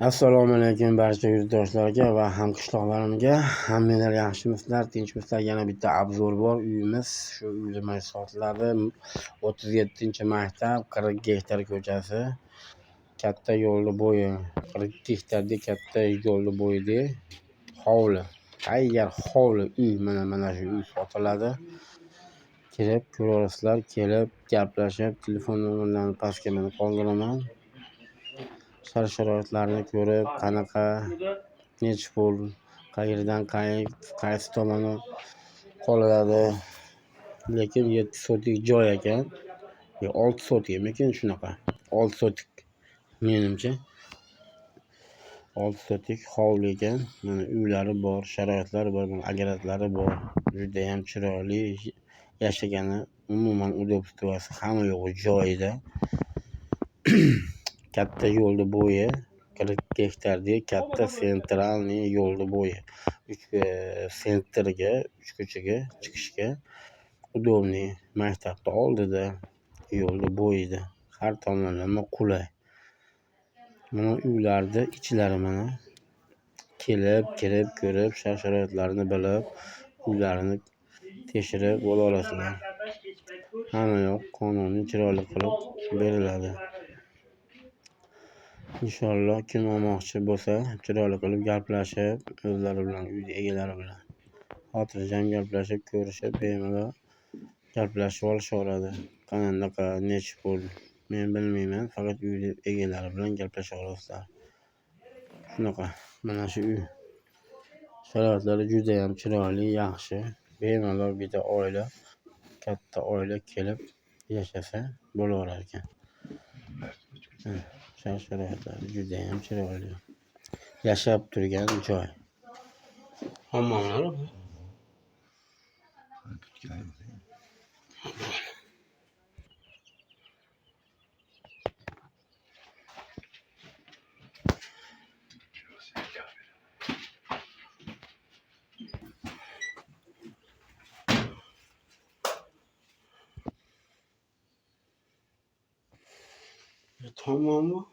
Assalomu alaykum barcha yurtdoshlarga va hamqishloqlarimga. Hammanglar yaxshimisizlar, tinchmisizlar? Yana bitta obzor bor. Uyimiz shu uylar sotiladi. 37-maktab, 40 gektar ko'chasi. Katta yo'lni bo'yi, 40 gektarda katta yo'lni bo'yida hovli. Tayyor hovli uy. Mana shu uy sotiladi. Kelib ko'rasizlar, kelib gaplashib, telefon nomerlarini pastga men qoldiraman. Shart-sharoitlarni ko'rib, qanaqa, necha pul, qayerdan qaysi tomoni qolinadi. Lekin 7 sotik joy ekan. 6 sotikmikin shunaqa. 6 sotik menimcha. 6 sotik hovli ekan. Mana uylari bor, sharoitlari bor, agaratlari bor. Juda ham chiroyli, yashagani umuman udobstvasi hamma yo'g'i joyida. Katta yo'lni bo'yi 40 gektarda katta sentralniy yo'lni bo'yi. Sentrga, ko'chaga chiqishga udobniy. Maktabni oldida, yo'lni bo'yida. Har tomonlama qulay. Mana uylarda ichlari mana. Kelib, kirib, ko'rib, shart-sharoitlarini bilib, uylarini tekshirib bo'la olasizlar. Hamma yoq qonuniy chiroyli qilib beriladi. Inshaalloh kim olmoqchi bo'lsa, chiroyli qilib gaplashib, o'zlari bilan, uy egalari bilan xotirjam gaplashib, ko'rishib, bemalol gaplashib olishaveradi. Qanaqa, necha pul men bilmayman, faqat uy egalari bilan gaplasha olasizlar. Shunaqa. Mana shu uy sharoitlari juda ham chiroyli, yaxshi. Bemalol bitta oila, katta oila kelib yashasa bo'laverar ekan. Shart-sharoitlari juda ham chiroyli. Yashab turgan joy. Hammomlar tamam mı?